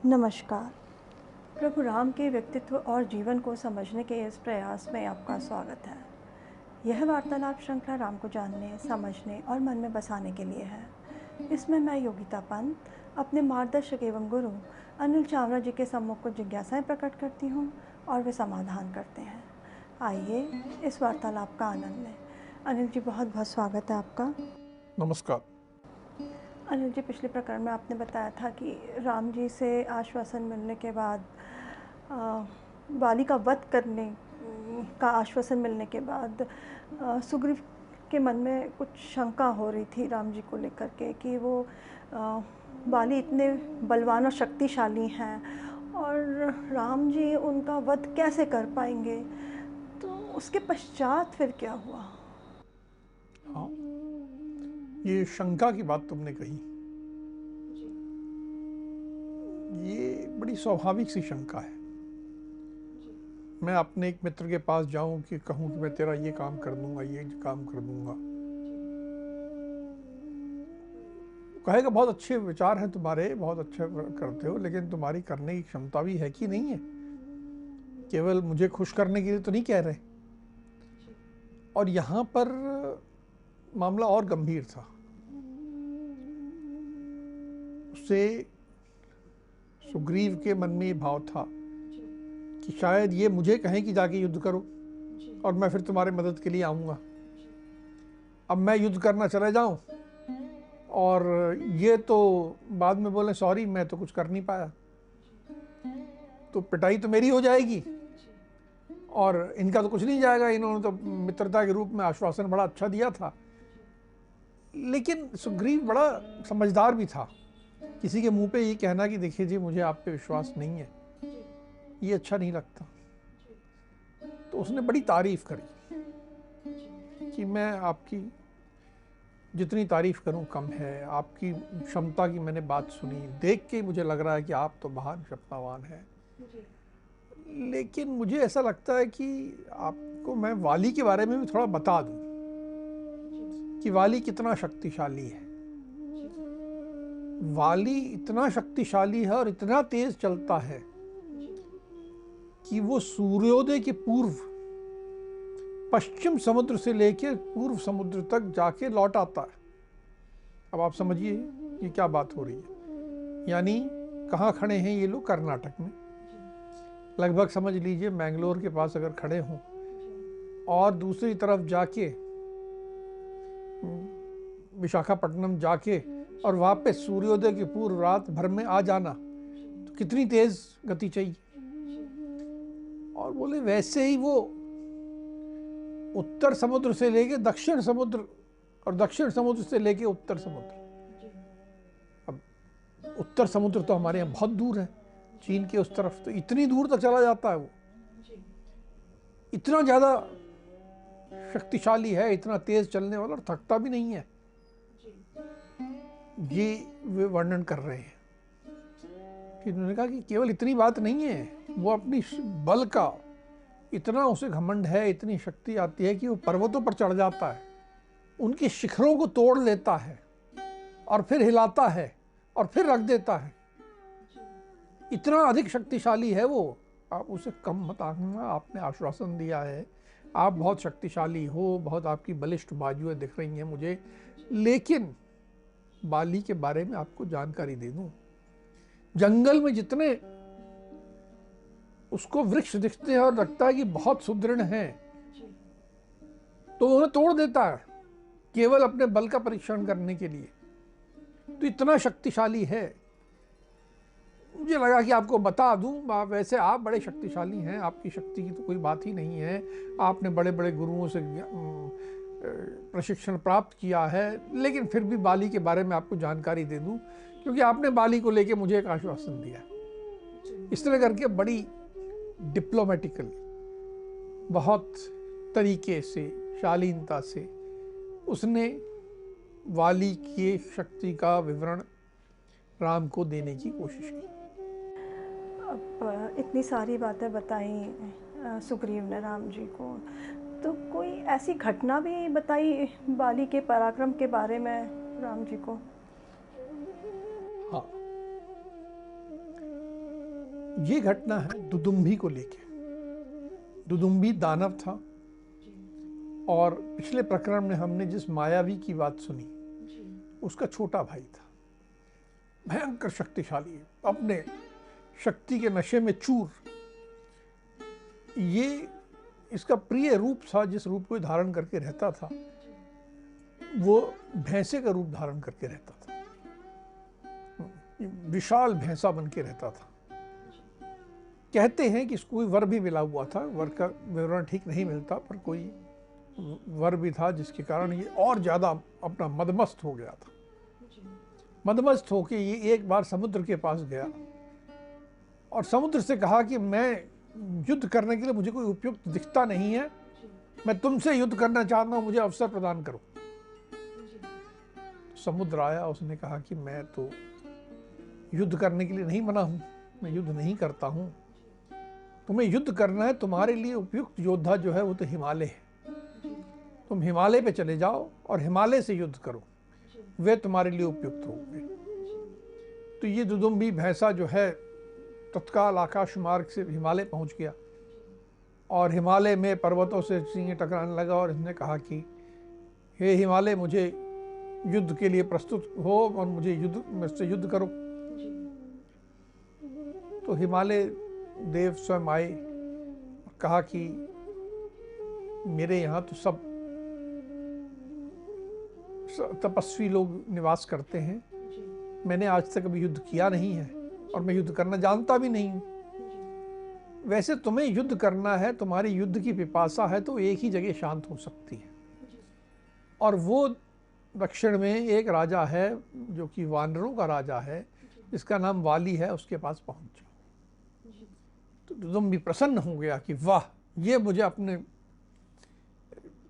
नमस्कार। प्रभु राम के व्यक्तित्व और जीवन को समझने के इस प्रयास में आपका स्वागत है। यह वार्तालाप श्रृंखला राम को जानने, समझने और मन में बसाने के लिए है। इसमें मैं योगिता पंत अपने मार्गदर्शक एवं गुरु अनिल चावला जी के सम्मुख कुछ जिज्ञासाएं प्रकट करती हूँ और वे समाधान करते हैं। आइए इस वार्तालाप का आनंद लें। अनिल जी, बहुत बहुत स्वागत है आपका। नमस्कार। अनिल जी, पिछले प्रकरण में आपने बताया था कि राम जी से आश्वासन मिलने के बाद बाली का वध करने का आश्वासन मिलने के बाद सुग्रीव के मन में कुछ शंका हो रही थी राम जी को लेकर के कि वो बाली इतने बलवान और शक्तिशाली हैं और राम जी उनका वध कैसे कर पाएंगे। तो उसके पश्चात फिर क्या हुआ? हाँ, ये शंका की बात तुमने कही। ये बड़ी स्वाभाविक सी शंका है। मैं अपने एक मित्र के पास जाऊं कि कहूं कि मैं तेरा ये काम कर दूंगा, ये काम कर दूंगा, कहेगा बहुत अच्छे विचार हैं तुम्हारे, बहुत अच्छा करते हो, लेकिन तुम्हारी करने की क्षमता भी है कि नहीं है? केवल मुझे खुश करने के लिए तो नहीं कह रहे। और यहाँ पर मामला और गंभीर था। उससे सुग्रीव के मन में ये भाव था कि शायद ये मुझे कहें कि जाके युद्ध करो और मैं फिर तुम्हारे मदद के लिए आऊँगा। अब मैं युद्ध करना चले जाऊँ और ये तो बाद में बोले सॉरी मैं तो कुछ कर नहीं पाया, तो पिटाई तो मेरी हो जाएगी और इनका तो कुछ नहीं जाएगा। इन्होंने तो मित्रता के रूप में आश्वासन बड़ा अच्छा दिया था। लेकिन सुग्रीव बड़ा समझदार भी था। किसी के मुंह पे ये कहना कि देखिए जी मुझे आप पे विश्वास नहीं है, ये अच्छा नहीं लगता। तो उसने बड़ी तारीफ करी कि मैं आपकी जितनी तारीफ करूं कम है। आपकी क्षमता की मैंने बात सुनी, देख के मुझे लग रहा है कि आप तो महान क्षमतावान हैं, लेकिन मुझे ऐसा लगता है कि आपको मैं वाली के बारे में भी थोड़ा बता दूं कि वाली कितना शक्तिशाली है। वाली इतना शक्तिशाली है और इतना तेज चलता है कि वो सूर्योदय के पूर्व पश्चिम समुद्र से लेकर पूर्व समुद्र तक जाके लौट आता है। अब आप समझिए ये क्या बात हो रही है। यानी कहाँ खड़े हैं ये लोग? कर्नाटक में, लगभग समझ लीजिए मैंगलोर के पास अगर खड़े हों और दूसरी तरफ जाके विशाखापट्टनम जाके और वापस सूर्योदय के पूर्व रात भर में आ जाना, तो कितनी तेज गति चाहिए। और बोले वैसे ही वो उत्तर समुद्र से लेके दक्षिण समुद्र और दक्षिण समुद्र से लेके उत्तर समुद्र। अब उत्तर समुद्र तो हमारे यहाँ बहुत दूर है, चीन के उस तरफ, तो इतनी दूर तक चला जाता है वो। इतना ज्यादा शक्तिशाली है, इतना तेज चलने वाला, और थकता भी नहीं है। ये वे वर्णन कर रहे हैं कि उन्होंने कहा कि केवल इतनी बात नहीं है, वो अपनी बल का इतना उसे घमंड है, इतनी शक्ति आती है कि वो पर्वतों पर चढ़ जाता है, उनके शिखरों को तोड़ लेता है और फिर हिलाता है और फिर रख देता है। इतना अधिक शक्तिशाली है वो। आप उसे कम मत आंकना। आपने आश्वासन दिया है, आप बहुत शक्तिशाली हो, बहुत आपकी बलिष्ठ बाजुएं दिख रही हैं मुझे, लेकिन बाली के बारे में आपको जानकारी दे दूं। जंगल में जितने उसको वृक्ष दिखते हैं और लगता है कि बहुत सुदृढ़ हैं, तो उन्हें तोड़ देता है केवल अपने बल का परीक्षण करने के लिए। तो इतना शक्तिशाली है। मुझे लगा कि आपको बता दूं। वैसे आप बड़े शक्तिशाली हैं, आपकी शक्ति की तो कोई बात ही नहीं है, आपने बड़े बड़े गुरुओं से प्रशिक्षण प्राप्त किया है, लेकिन फिर भी बाली के बारे में आपको जानकारी दे दूं क्योंकि आपने बाली को लेके मुझे एक आश्वासन दिया। इस तरह करके बड़ी डिप्लोमेटिकली, बहुत तरीके से, शालीनता से उसने वाली की शक्ति का विवरण राम को देने की कोशिश की। अब इतनी सारी बातें बताई सुग्रीव ने राम जी को, तो कोई ऐसी घटना भी बताई बाली के पराक्रम के बारे में राम जी को? हाँ, ये घटना है दुदुम्भी को लेके। दुदुम्भी दानव था और पिछले प्रकरण में हमने जिस मायावी की बात सुनी उसका छोटा भाई था, भयंकर शक्तिशाली, अपने शक्ति के नशे में चूर। ये इसका प्रिय रूप था, जिस रूप को धारण करके रहता था वो भैंसे का रूप धारण करके रहता था, विशाल भैंसा बन के रहता था। कहते हैं कि इसको कोई वर भी मिला हुआ था, वर का विवरण ठीक नहीं मिलता, पर कोई वर भी था जिसके कारण ये और ज़्यादा अपना मदमस्त हो गया था। मदमस्त होके ये एक बार समुद्र के पास गया और समुद्र से कहा कि मैं युद्ध करने के लिए मुझे कोई उपयुक्त दिखता नहीं है, मैं तुमसे युद्ध करना चाहता हूँ, मुझे अवसर प्रदान करो। समुद्र आया, उसने कहा कि मैं तो युद्ध करने के लिए नहीं बना हूँ, मैं युद्ध नहीं करता हूँ। तुम्हें युद्ध करना है, तुम्हारे लिए उपयुक्त योद्धा जो है वो तो हिमालय है। तुम हिमालय पे चले जाओ और हिमालय से युद्ध करो, वे तुम्हारे लिए उपयुक्त होंगे। तो ये दुदुम्भी भैंसा जो है तत्काल आकाश मार्ग से हिमालय पहुंच गया और हिमालय में पर्वतों से सींगे टकराने लगा और इसने कहा कि हे हिमालय, मुझे युद्ध के लिए प्रस्तुत हो और मुझसे युद्ध करो। तो हिमालय देव स्वयं आए और कहा कि मेरे यहाँ तो सब तपस्वी लोग निवास करते हैं, मैंने आज तक कभी युद्ध किया नहीं है और मैं युद्ध करना जानता भी नहीं हूँ। वैसे तुम्हें युद्ध करना है, तुम्हारी युद्ध की पिपासा है तो एक ही जगह शांत हो सकती है, और वो दक्षिण में एक राजा है जो कि वानरों का राजा है, जिसका नाम वाली है, उसके पास पहुंच जाओ। तो दुदुम्भी प्रसन्न हो गया कि वाह, ये मुझे अपने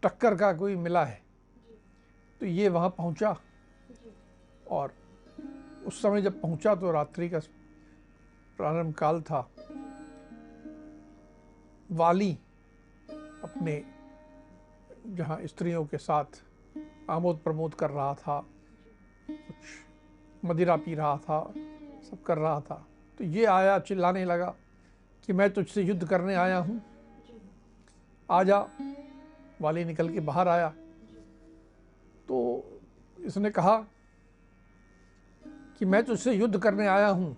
टक्कर का कोई मिला है। तो ये वहाँ पहुँचा और उस समय जब पहुँचा तो रात्रि का प्रारंभ काल था। वाली अपने जहाँ स्त्रियों के साथ आमोद प्रमोद कर रहा था, कुछ मदिरा पी रहा था, सब कर रहा था। तो ये आया, चिल्लाने लगा कि मैं तुझसे युद्ध करने आया हूँ, आजा। वाली निकल के बाहर आया तो इसने कहा कि मैं तुझसे युद्ध करने आया हूँ,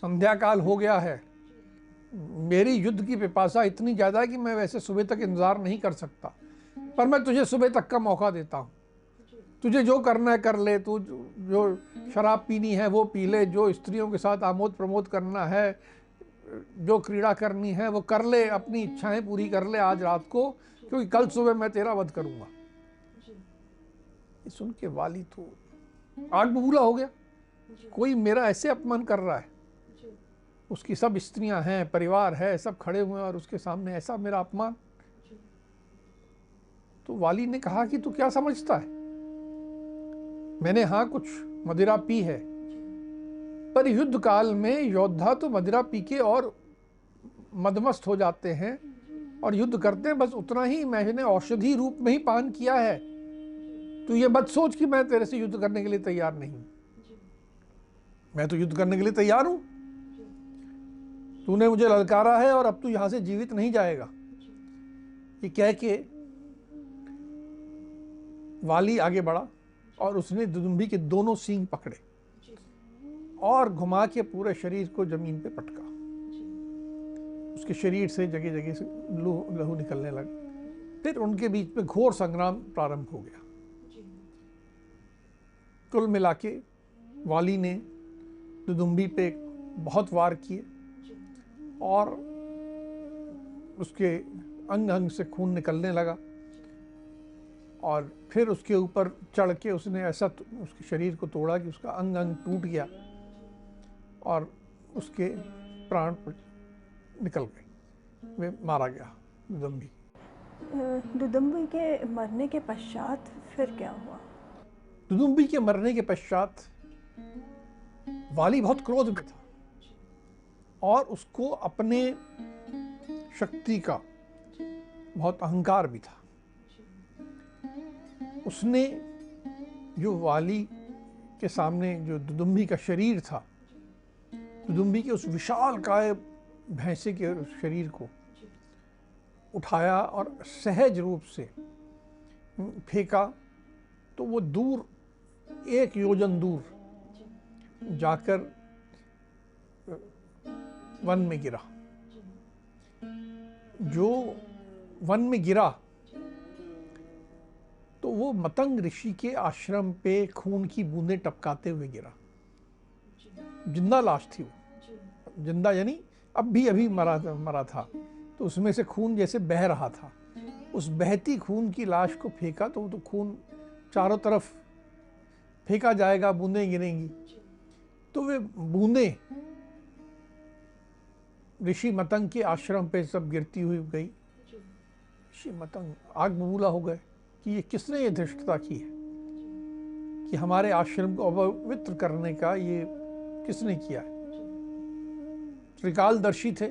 संध्या काल हो गया है, मेरी युद्ध की पिपासा इतनी ज़्यादा है कि मैं वैसे सुबह तक इंतज़ार नहीं कर सकता, पर मैं तुझे सुबह तक का मौका देता हूँ। तुझे जो करना है कर ले, तू जो शराब पीनी है वो पी ले, जो स्त्रियों के साथ आमोद प्रमोद करना है, जो क्रीड़ा करनी है वो कर ले, अपनी इच्छाएं पूरी कर ले आज रात को, क्योंकि कल सुबह मैं तेरा वध करूँगा। ये सुन के वाली तो आग बबूला हो गया, कोई मेरा ऐसे अपमान कर रहा है। उसकी सब स्त्रियां हैं, परिवार है, सब खड़े हुए हैं और उसके सामने ऐसा मेरा अपमान। तो वाली ने कहा कि तू क्या समझता है, मैंने हाँ कुछ मदिरा पी है, पर युद्ध काल में योद्धा तो मदिरा पी के और मदमस्त हो जाते हैं और युद्ध करते हैं, बस उतना ही मैंने औषधि रूप में ही पान किया है। तू ये मत सोच कि मैं तेरे से युद्ध करने के लिए तैयार नहीं हूं, मैं तो युद्ध करने के लिए तैयार हूं। तूने मुझे ललकारा है और अब तू यहां से जीवित नहीं जाएगा। ये कह के वाली आगे बढ़ा और उसने दुदुम्भी के दोनों सींग पकड़े और घुमा के पूरे शरीर को जमीन पे पटका। उसके शरीर से जगह जगह से लहू निकलने लगा। फिर उनके बीच में घोर संग्राम प्रारंभ हो गया। कुल मिला के वाली ने दुदुम्भी पे बहुत वार किए और उसके अंग अंग से खून निकलने लगा, और फिर उसके ऊपर चढ़ के उसने ऐसा उसके शरीर को तोड़ा कि उसका अंग अंग टूट गया और उसके प्राण निकल गए, वे मारा गया दुदुम्भी। दुदुम्भी के मरने के पश्चात फिर क्या हुआ? दुदुम्भी के मरने के पश्चात वाली बहुत क्रोध में था और उसको अपने शक्ति का बहुत अहंकार भी था। उसने जो वाली के सामने जो दुदुम्भी का शरीर था दुदुम्बी के उस विशाल काय भैंसे के शरीर को उठाया और सहज रूप से फेंका, तो वो दूर 1 योजन दूर जाकर वन में गिरा। जो वन में गिरा तो वो मतंग ऋषि के आश्रम पे खून की बूंदें टपकाते हुए गिरा। जिंदा लाश थी वो, जिंदा यानी अभी मरा था, तो उसमें से खून जैसे बह रहा था। उस बहती खून की लाश को फेंका तो खून चारों तरफ फेंका जाएगा, बूंदें गिरेंगी। तो वे बूंदें ऋषि मतंग के आश्रम पे सब गिरती हुई गई। ऋषि मतंग आग बबूला हो गए कि ये किसने ये धृष्टता की है कि हमारे आश्रम को अपवित्र करने का ये किसने किया है। त्रिकालदर्शी थे,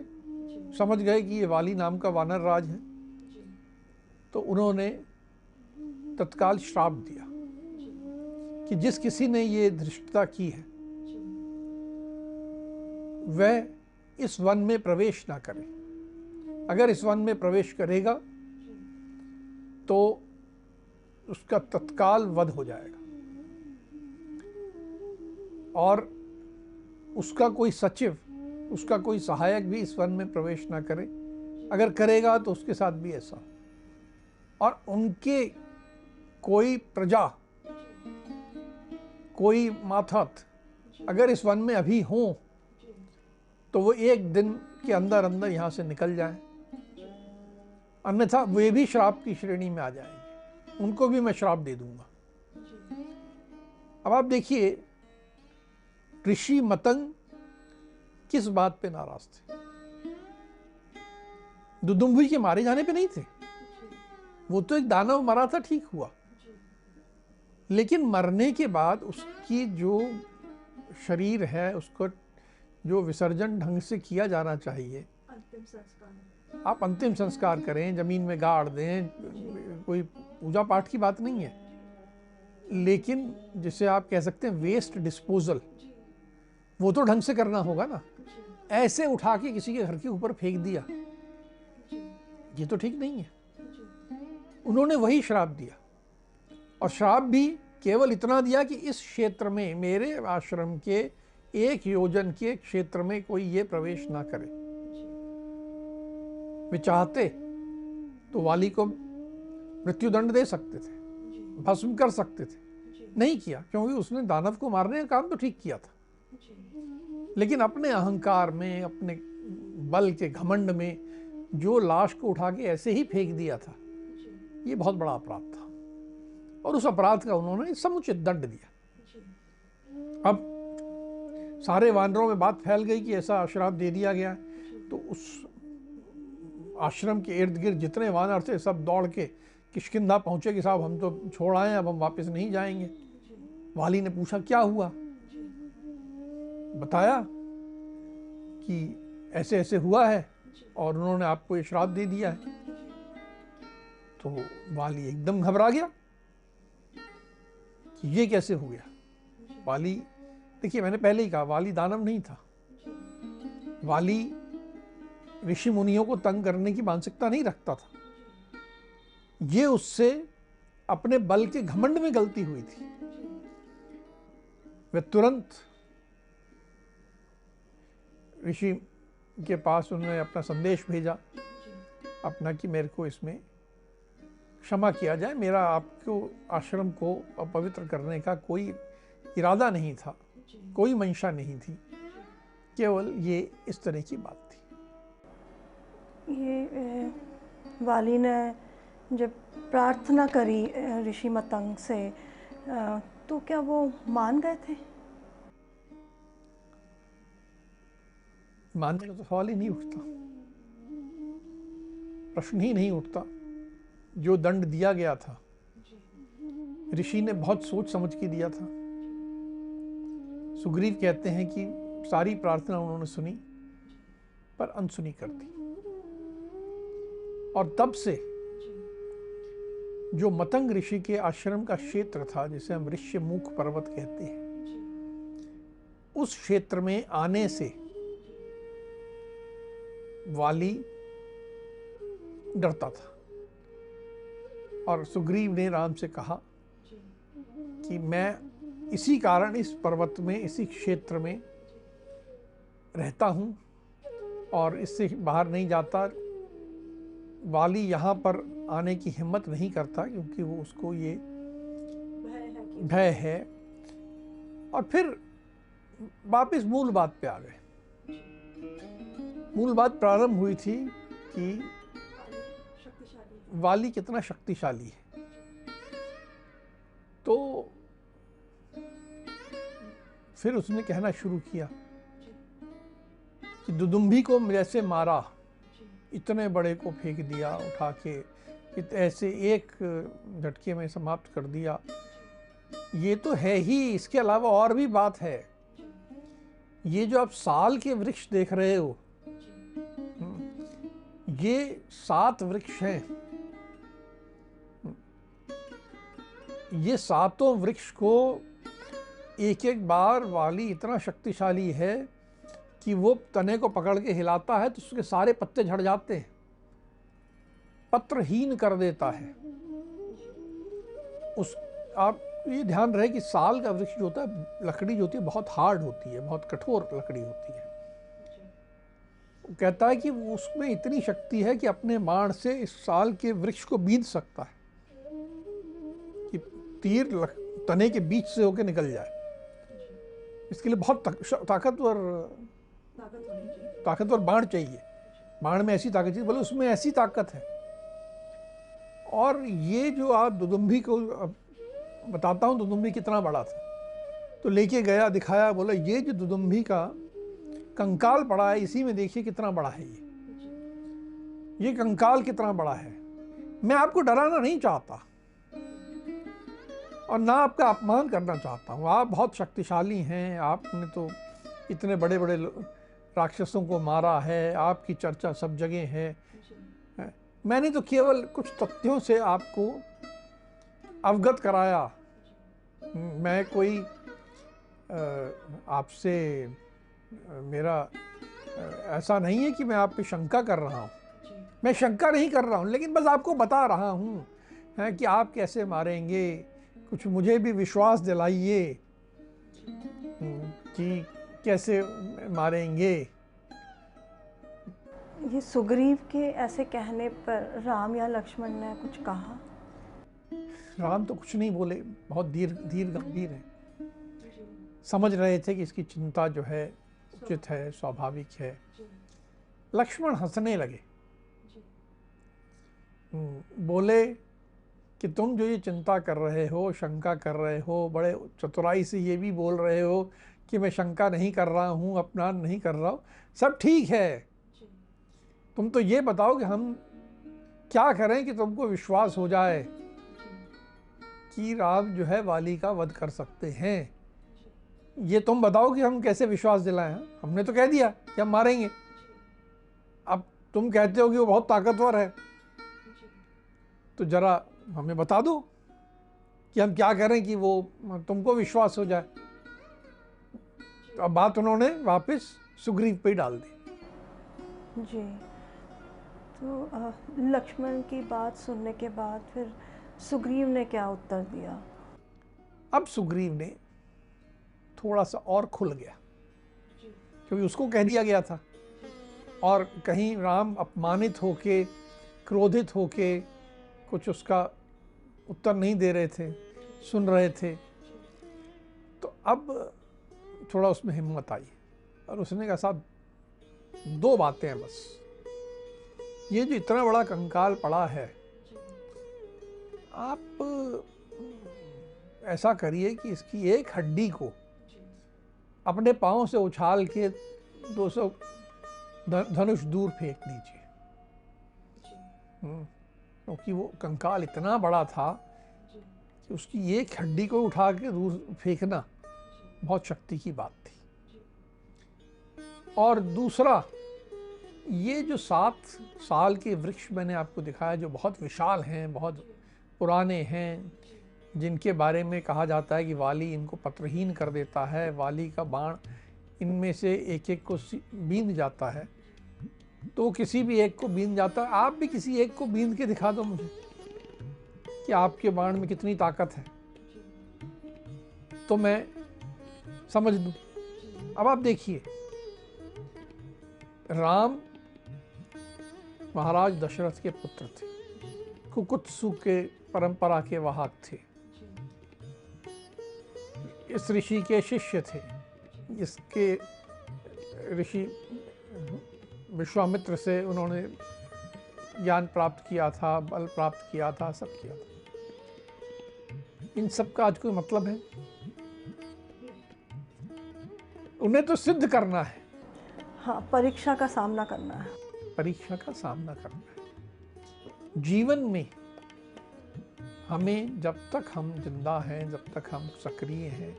समझ गए कि ये वाली नाम का वानर राज है, तो उन्होंने तत्काल श्राप दिया कि जिस किसी ने ये धृष्टता की है वह इस वन में प्रवेश ना करे। अगर इस वन में प्रवेश करेगा तो उसका तत्काल वध हो जाएगा और उसका कोई सचिव, उसका कोई सहायक भी इस वन में प्रवेश ना करे। अगर करेगा तो उसके साथ भी ऐसा। और उनके कोई प्रजा, कोई माथत अगर इस वन में अभी हों तो वो 1 दिन के अंदर अंदर यहाँ से निकल जाएं, अन्यथा वे भी श्राप की श्रेणी में आ जाएंगे। उनको भी मैं श्राप दे दूंगा। अब आप देखिए ऋषि मतंग किस बात पे नाराज थे। दुदुम्बी के मारे जाने पे नहीं थे, वो तो एक दानव मरा था, ठीक हुआ, लेकिन मरने के बाद उसकी जो शरीर है उसको जो विसर्जन ढंग से किया जाना चाहिए, अंतिम संस्कार, आप अंतिम संस्कार करें, जमीन में गाड़ दें, कोई पूजा पाठ की बात नहीं है, लेकिन जिसे आप कह सकते हैं वेस्ट डिस्पोजल, वो तो ढंग से करना होगा ना। ऐसे उठा के किसी के घर के ऊपर फेंक दिया, ये तो ठीक नहीं है। उन्होंने वही श्राप दिया, और श्राप भी केवल इतना दिया कि इस क्षेत्र में, मेरे आश्रम के 1 योजन के क्षेत्र में कोई ये प्रवेश ना करे। वे चाहते तो वाली को मृत्युदंड दे सकते थे, भस्म कर सकते थे, नहीं किया, क्योंकि उसने दानव को मारने का काम तो ठीक किया था, लेकिन अपने अहंकार में, अपने बल के घमंड में जो लाश को उठा के ऐसे ही फेंक दिया था, ये बहुत बड़ा अपराध था, और उस अपराध का उन्होंने समुचित दंड दिया। अब सारे वानरों में बात फैल गई कि ऐसा श्राप दे दिया गया, तो उस आश्रम के इर्द गिर्द जितने वानर थे सब दौड़ के किष्किंधा पहुंचे कि साहब हम तो छोड़ आए, अब हम वापस नहीं जाएंगे। वाली ने पूछा क्या हुआ, बताया कि ऐसे ऐसे हुआ है और उन्होंने आपको ये श्राप दे दिया है। तो वाली एकदम घबरा गया कि ये कैसे हो गया। वाली, देखिए मैंने पहले ही कहा, वाली दानव नहीं था, वाली ऋषि मुनियों को तंग करने की मानसिकता नहीं रखता था। ये उससे अपने बल के घमंड में गलती हुई थी। वह तुरंत ऋषि के पास उन्होंने अपना संदेश भेजा अपना कि मेरे को इसमें क्षमा किया जाए, मेरा आपको आश्रम को अपवित्र करने का कोई इरादा नहीं था, कोई मंशा नहीं थी, केवल ये इस तरह की बात थी। ये वाली ने जब प्रार्थना करी ऋषि मतंग से, तो क्या वो मान गए थे? मानने का तो सवाल ही नहीं उठता, प्रश्न ही नहीं उठता। जो दंड दिया गया था ऋषि ने बहुत सोच समझ के दिया था। सुग्रीव कहते हैं कि सारी प्रार्थना उन्होंने सुनी पर अनसुनी कर दी, और तब से जो मतंग ऋषि के आश्रम का क्षेत्र था, जिसे हम ऋष्यमुख पर्वत कहते हैं, उस क्षेत्र में आने से वाली डरता था और सुग्रीव ने राम से कहा कि मैं इसी कारण इस पर्वत में, इसी क्षेत्र में रहता हूँ और इससे बाहर नहीं जाता। वाली यहाँ पर आने की हिम्मत नहीं करता क्योंकि वो उसको ये भय है। और फिर वापस मूल बात पे आ गए। मूल बात प्रारंभ हुई थी कि वाली कितना शक्तिशाली है। तो फिर उसने कहना शुरू किया कि दुदुम्भी को जैसे मारा, इतने बड़े को फेंक दिया उठा के, ऐसे एक झटके में समाप्त कर दिया। ये तो है ही, इसके अलावा और भी बात है। ये जो आप साल के वृक्ष देख रहे हो, ये 7 वृक्ष हैं। ये 7 वृक्ष को एक एक बार वाली इतना शक्तिशाली है कि वो तने को पकड़ के हिलाता है तो उसके सारे पत्ते झड़ जाते हैं, पत्रहीन कर देता है। उस आप ये ध्यान रहे कि साल का वृक्ष जो होता है, लकड़ी जो होती है बहुत हार्ड होती है, बहुत कठोर लकड़ी होती है। वो कहता है कि उसमें इतनी शक्ति है कि अपने बाण से इस साल के वृक्ष को बींध सकता है कि तीर तने के बीच से होकर निकल जाए। इसके लिए बहुत ताकतवर बाण चाहिए। बाण में ऐसी ताकत चाहिए, बोले उसमें ऐसी ताकत है। और ये जो आप दुदुम्भी को बताता हूँ, दुदुम्भी कितना बड़ा था। तो लेके गया, दिखाया, बोला ये जो दुदुम्भी का कंकाल पड़ा है, इसी में देखिए कितना बड़ा है। ये कंकाल कितना बड़ा है। मैं आपको डराना नहीं चाहता और ना आपका अपमान करना चाहता हूँ। आप बहुत शक्तिशाली हैं, आपने तो इतने बड़े बड़े राक्षसों को मारा है, आपकी चर्चा सब जगह है। मैंने तो केवल कुछ तथ्यों से आपको अवगत कराया। मैं कोई आपसे मेरा ऐसा नहीं है कि मैं आप पे शंका कर रहा हूँ। मैं शंका नहीं कर रहा हूँ, लेकिन बस आपको बता रहा हूँ कि आप कैसे मारेंगे। कुछ मुझे भी विश्वास दिलाइए कि कैसे मारेंगे। ये सुग्रीव के ऐसे कहने पर राम या लक्ष्मण ने कुछ कहा? राम तो कुछ नहीं बोले, बहुत धीर गंभीर है। समझ रहे थे कि इसकी चिंता जो है उचित है, स्वाभाविक है। लक्ष्मण हंसने लगे, बोले कि तुम जो ये चिंता कर रहे हो, शंका कर रहे हो, बड़े चतुराई से ये भी बोल रहे हो कि मैं शंका नहीं कर रहा हूँ, अपमान नहीं कर रहा हूँ, सब ठीक है। तुम तो ये बताओ कि हम क्या करें कि तुमको विश्वास हो जाए कि राम जो है वाली का वध कर सकते हैं। ये तुम बताओ कि हम कैसे विश्वास दिलाएं। हमने तो कह दिया कि हम मारेंगे, अब तुम कहते हो कि वो बहुत ताकतवर है, तो जरा हमें बता दो कि हम क्या करें कि वो तुमको विश्वास हो जाए। तो अब बात उन्होंने वापस सुग्रीव पे डाल दी। जी। तो लक्ष्मण की बात सुनने के बाद फिर सुग्रीव ने क्या उत्तर दिया? अब सुग्रीव ने थोड़ा सा और खुल गया, क्योंकि उसको कह दिया गया था और कहीं राम अपमानित होके, क्रोधित होके कुछ उसका उत्तर नहीं दे रहे थे, सुन रहे थे। तो अब थोड़ा उसमें हिम्मत आई और उसने कहा, साहब 2 बातें हैं बस। ये जो इतना बड़ा कंकाल पड़ा है, आप ऐसा करिए कि इसकी एक हड्डी को अपने पांव से उछाल के 200 धनुष दूर फेंक दीजिए। क्योंकि वो कंकाल इतना बड़ा था कि उसकी एक हड्डी को उठा के दूर फेंकना बहुत शक्ति की बात थी। और दूसरा, ये जो 7 साल के वृक्ष मैंने आपको दिखाया, जो बहुत विशाल हैं, बहुत पुराने हैं, जिनके बारे में कहा जाता है कि वाली इनको पत्रहीन कर देता है, वाली का बाण इनमें से एक एक को बींध जाता है। तो वो किसी भी एक को बीन जाता है। आप भी किसी एक को बीन के दिखा दो मुझे कि आपके बाण में कितनी ताकत है, तो मैं समझ लूं। अब आप देखिए, राम महाराज दशरथ के पुत्र थे, कुकुत्सु के परंपरा के वाहक थे, इस ऋषि के शिष्य थे, इसके ऋषि विश्वामित्र से उन्होंने ज्ञान प्राप्त किया था, बल प्राप्त किया था, सब किया था। इन सब का आज कोई मतलब है? उन्हें तो सिद्ध करना है। हाँ, परीक्षा का सामना करना है। परीक्षा का सामना करना है। जीवन में हमें, जब तक हम जिंदा हैं, जब तक हम सक्रिय हैं,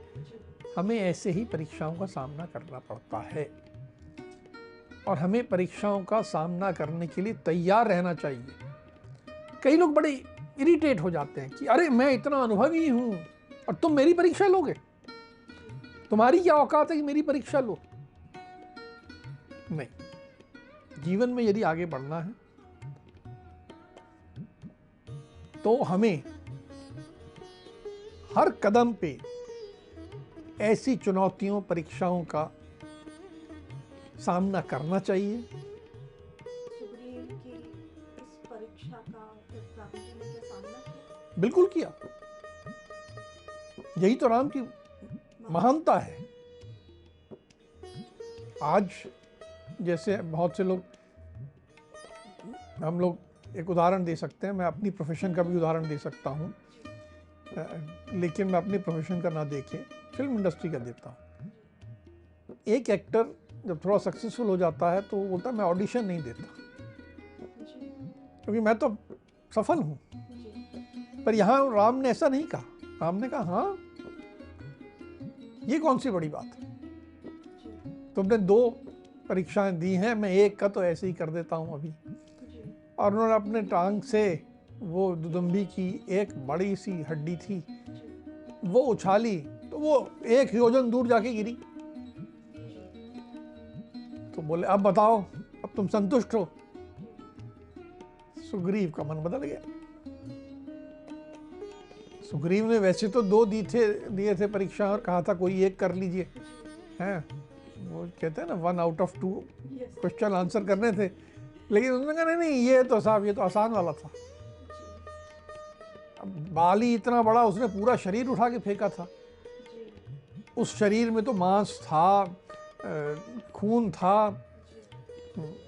हमें ऐसे ही परीक्षाओं का सामना करना पड़ता है। और हमें परीक्षाओं का सामना करने के लिए तैयार रहना चाहिए। कई लोग बड़े इरिटेट हो जाते हैं कि अरे मैं इतना अनुभवी हूं और तुम मेरी परीक्षा लोगे, तुम्हारी क्या औकात है कि मेरी परीक्षा लो। नहीं, जीवन में यदि आगे बढ़ना है तो हमें हर कदम पे ऐसी चुनौतियों, परीक्षाओं का सामना करना चाहिए। सुग्रीव की इस परीक्षा का राम जी ने क्या सामना किया? बिल्कुल किया। यही तो राम की महानता है। आज जैसे बहुत से लोग, हम लोग एक उदाहरण दे सकते हैं, मैं अपनी प्रोफेशन का भी उदाहरण दे सकता हूँ, लेकिन मैं अपनी प्रोफेशन का ना देके फिल्म इंडस्ट्री का देता हूँ। एक एक्टर जब थोड़ा सक्सेसफुल हो जाता है तो वो बोलता है मैं ऑडिशन नहीं देता, क्योंकि मैं तो सफल हूँ। पर यहाँ राम ने ऐसा नहीं कहा। राम ने कहा हाँ, ये कौन सी बड़ी बात है, तुमने 2 परीक्षाएं दी हैं, मैं एक का तो ऐसे ही कर देता हूँ अभी। और उन्होंने अपने टांग से वो दुदुम्बी की एक बड़ी सी हड्डी थी, वो उछाली तो वो 1 योजन दूर जाके गिरी। तो बोले अब बताओ, अब तुम संतुष्ट हो? सुग्रीव का मन बदल गया। सुग्रीव ने वैसे तो 2 दिए थे परीक्षा और कहा था कोई एक कर लीजिए, हैं, वो कहते हैं ना 1 आउट ऑफ 2 क्वेश्चन आंसर करने थे, लेकिन उन्होंने कहा नहीं, ये तो साहब ये तो आसान वाला था। अब बाली इतना बड़ा, उसने पूरा शरीर उठा के फेंका था। उस शरीर में तो मांस था, खून था,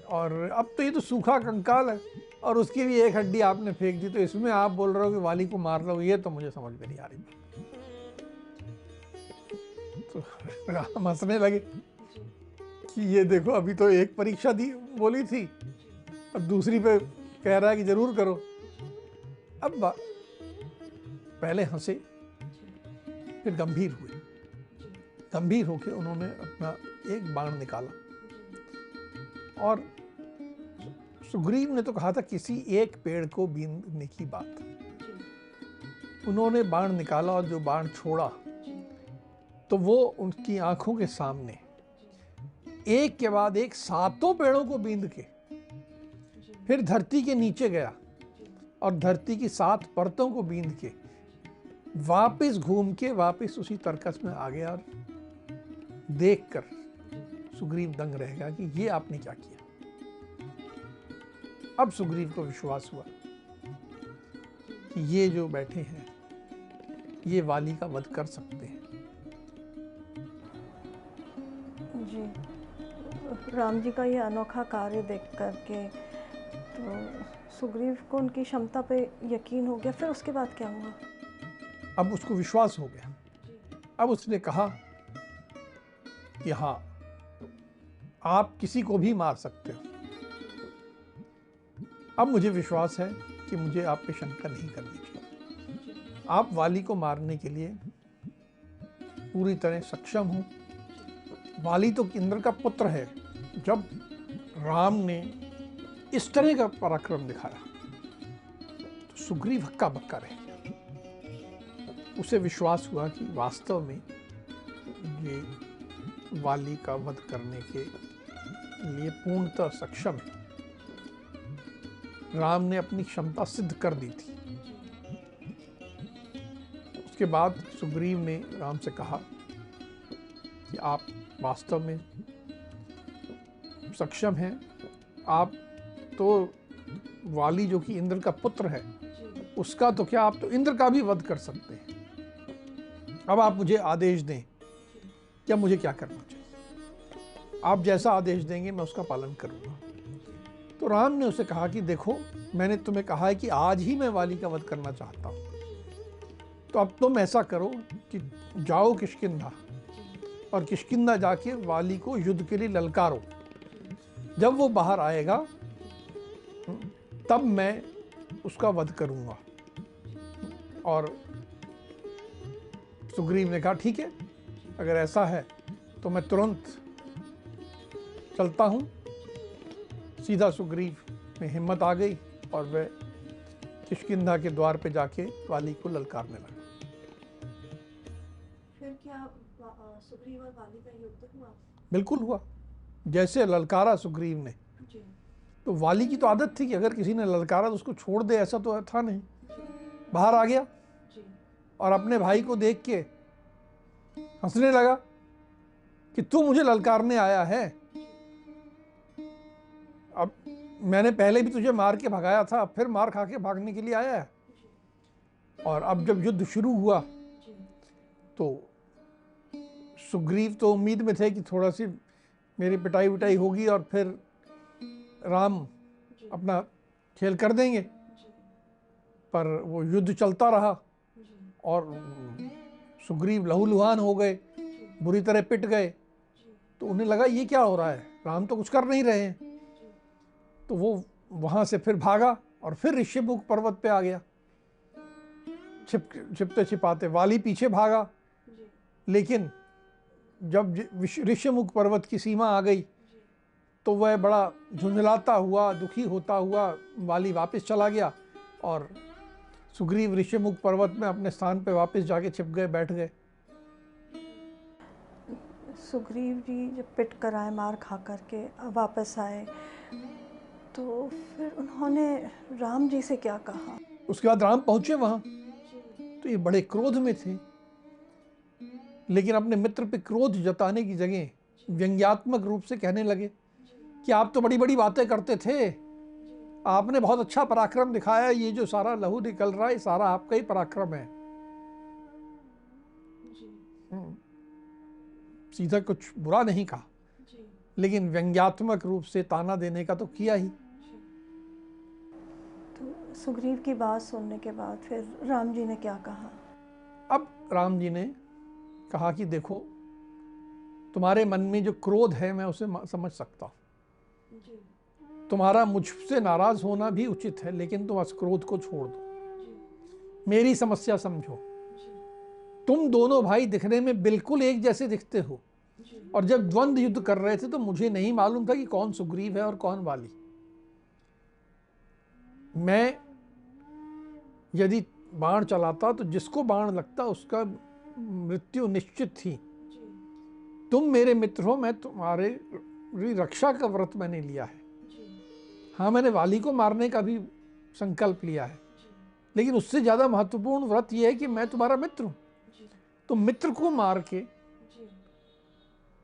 और अब तो ये तो सूखा कंकाल है, और उसकी भी एक हड्डी आपने फेंक दी। तो इसमें आप बोल रहे हो कि वाली को मार लो, ये तो मुझे समझ में नहीं आ रही। तो राम हंसने लगे कि ये देखो, अभी तो एक परीक्षा दी बोली थी, अब दूसरी पे कह रहा है कि जरूर करो। अब पहले हंसे, फिर गंभीर हुए। गंभीर होकर उन्होंने अपना एक बाण निकाला, और सुग्रीव ने तो कहा था किसी एक पेड़ को बीनने की बात। उन्होंने बाण निकाला, और जो बाण छोड़ा तो वो उनकी आंखों के सामने एक के बाद एक 7 पेड़ों को बींद के फिर धरती के नीचे गया, और धरती की 7 परतों को बींद के वापस घूम के वापस उसी तरकस में आ गया। और देखकर सुग्रीव दंग रह गया कि ये आपने क्या किया। अब सुग्रीव को विश्वास हुआ कि ये जो बैठे हैं ये वाली का वध कर सकते हैं। जी, राम जी का ये अनोखा कार्य देख करके तो सुग्रीव को उनकी क्षमता पे यकीन हो गया। फिर उसके बाद क्या हुआ? अब उसको विश्वास हो गया। अब उसने कहा कि हाँ, आप किसी को भी मार सकते हो। अब मुझे विश्वास है कि मुझे आप पे शंका नहीं करनी चाहिए। आप वाली को मारने के लिए पूरी तरह सक्षम हो। वाली तो इंद्र का पुत्र है। जब राम ने इस तरह का पराक्रम दिखाया तो सुग्रीव हक्का बक्का रह गया। उसे विश्वास हुआ कि वास्तव में ये वाली का वध करने के लिए पूर्णतः सक्षम है। राम ने अपनी क्षमता सिद्ध कर दी थी। उसके बाद सुग्रीव ने राम से कहा कि आप वास्तव में सक्षम हैं, आप तो वाली जो कि इंद्र का पुत्र है उसका तो क्या, आप तो इंद्र का भी वध कर सकते हैं। अब आप मुझे आदेश दें कि अब मुझे क्या करना चाहिए। आप जैसा आदेश देंगे मैं उसका पालन करूंगा। तो राम ने उसे कहा कि देखो, मैंने तुम्हें कहा है कि आज ही मैं वाली का वध करना चाहता हूं, तो अब तुम ऐसा करो कि जाओ किष्किंधा और किष्किंधा जाके वाली को युद्ध के लिए ललकारो। जब वो बाहर आएगा तब मैं उसका वध करूंगा। और सुग्रीव ने कहा ठीक है, अगर ऐसा है तो मैं तुरंत चलता हूं। सीधा सुग्रीव में हिम्मत आ गई और वह किष्किंधा के द्वार पे जाके वाली को ललकारने लगा। फिर क्या सुग्रीव और वाली का युद्ध हुआ? बिल्कुल हुआ। जैसे ललकारा सुग्रीव ने, तो वाली की तो आदत थी कि अगर किसी ने ललकारा तो उसको छोड़ दे, ऐसा तो था नहीं। बाहर आ गया और अपने भाई को देख के हंसने लगा कि तू मुझे ललकारने आया है। अब मैंने पहले भी तुझे मार के भगाया था, अब फिर मार खा के भागने के लिए आया है। और अब जब युद्ध शुरू हुआ तो सुग्रीव तो उम्मीद में थे कि थोड़ा सी मेरी पिटाई विटाई होगी और फिर राम अपना खेल कर देंगे, पर वो युद्ध चलता रहा और सुग्रीव लहूलुहान हो गए, बुरी तरह पिट गए। तो उन्हें लगा ये क्या हो रहा है, राम तो कुछ कर नहीं रहे हैं। तो वो वहां से फिर भागा और फिर ऋष्यमुख पर्वत पे आ गया। छिपते छिपाते वाली पीछे भागा, लेकिन जब ऋष्यमुख पर्वत की सीमा आ गई तो वह बड़ा झुंझलाता हुआ, दुखी होता हुआ वाली वापस चला गया और सुग्रीव ऋष्यमुख पर्वत में अपने स्थान पे वापस जाके छिप गए, बैठ गए। सुग्रीव जी जब पिट कर आए, मार खा करके वापस आए, तो फिर उन्होंने राम जी से क्या कहा? उसके बाद राम पहुंचे वहां तो ये बड़े क्रोध में थे, लेकिन अपने मित्र पे क्रोध जताने की जगह व्यंग्यात्मक रूप से कहने लगे कि आप तो बड़ी बड़ी बातें करते थे, आपने बहुत अच्छा पराक्रम दिखाया, ये जो सारा लहू निकल रहा है सारा आपका ही पराक्रम है। सीधा कुछ बुरा नहीं कहा, लेकिन व्यंग्यात्मक रूप से ताना देने का तो किया ही। तो सुग्रीव की बात सुनने के बाद फिर राम जी ने क्या कहा? अब राम जी ने कहा कि देखो, तुम्हारे मन में जो क्रोध है मैं उसे समझ सकता हूं, तुम्हारा मुझसे नाराज होना भी उचित है, लेकिन तुम इस क्रोध को छोड़ दो, मेरी समस्या समझो। तुम दोनों भाई दिखने में बिल्कुल एक जैसे दिखते हो, और जब द्वंद्व युद्ध कर रहे थे तो मुझे नहीं मालूम था कि कौन सुग्रीव है और कौन वाली। मैं यदि बाण चलाता तो जिसको बाण लगता उसका मृत्यु निश्चित थी। तुम मेरे मित्र हो, मैं तुम्हारे रक्षा का व्रत मैंने लिया है। हाँ, मैंने वाली को मारने का भी संकल्प लिया है, लेकिन उससे ज्यादा महत्वपूर्ण व्रत यह है कि मैं तुम्हारा मित्र हूं। तो मित्र को मार के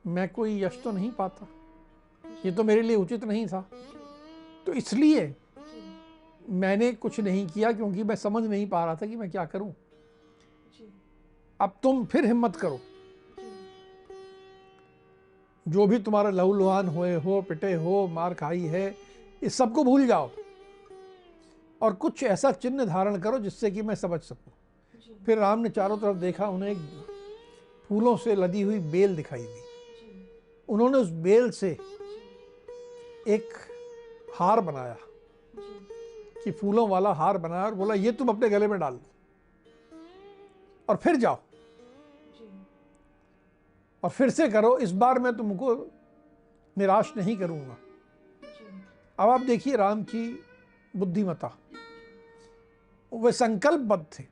मैं कोई यश तो नहीं पाता, ये तो मेरे लिए उचित नहीं था। तो इसलिए मैंने कुछ नहीं किया, क्योंकि मैं समझ नहीं पा रहा था कि मैं क्या करूं। अब तुम फिर हिम्मत करो, जो भी तुम्हारा लहूलुहान हुए हो, पिटे हो, मार खाई है, इस सब को भूल जाओ और कुछ ऐसा चिन्ह धारण करो जिससे कि मैं समझ सकूं। फिर राम ने चारों तरफ देखा, उन्हें फूलों से लदी हुई बेल दिखाई दी। उन्होंने उस बेल से एक हार बनाया, कि फूलों वाला हार बनाया, और बोला ये तुम अपने गले में डाल दो और फिर जाओ और फिर से करो, इस बार मैं तुमको निराश नहीं करूंगा। अब आप देखिए राम की बुद्धिमता, वे संकल्पबद्ध थे,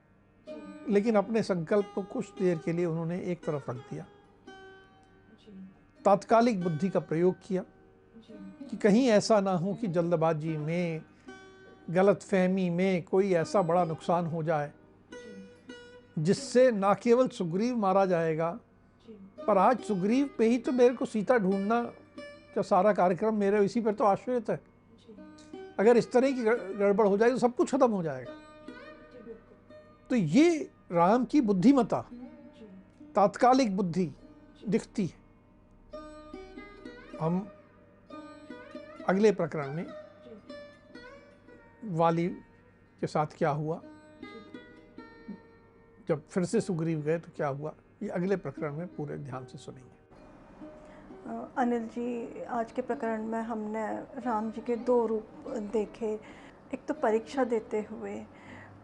लेकिन अपने संकल्प को कुछ देर के लिए उन्होंने एक तरफ रख दिया, तात्कालिक बुद्धि का प्रयोग किया कि कहीं ऐसा ना हो कि जल्दबाजी में गलत फहमी में कोई ऐसा बड़ा नुकसान हो जाए जिससे ना केवल सुग्रीव मारा जाएगा, पर आज सुग्रीव पे ही तो मेरे को सीता ढूंढना का सारा कार्यक्रम मेरे इसी पर तो आश्रित है। अगर इस तरह की गड़बड़ हो जाए तो सब कुछ खत्म हो जाएगा। तो ये राम की बुद्धिमता, तात्कालिक बुद्धि दिखती है। हम अगले प्रकरण में वाली के साथ क्या हुआ, जब फिर से सुग्रीव गए तो क्या हुआ, ये अगले प्रकरण में पूरे ध्यान से सुनेंगे। अनिल जी, आज के प्रकरण में हमने राम जी के दो रूप देखे। एक तो परीक्षा देते हुए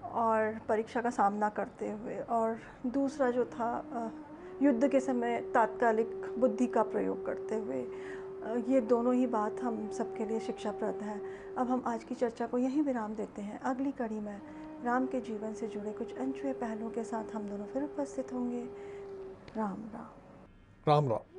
और परीक्षा का सामना करते हुए, और दूसरा जो था युद्ध के समय तात्कालिक बुद्धि का प्रयोग करते हुए। ये दोनों ही बात हम सबके लिए शिक्षाप्रद है। अब हम आज की चर्चा को यहीं विराम देते हैं। अगली कड़ी में राम के जीवन से जुड़े कुछ अनछुए पहलुओं के साथ हम दोनों फिर उपस्थित होंगे। राम राम। राम राम।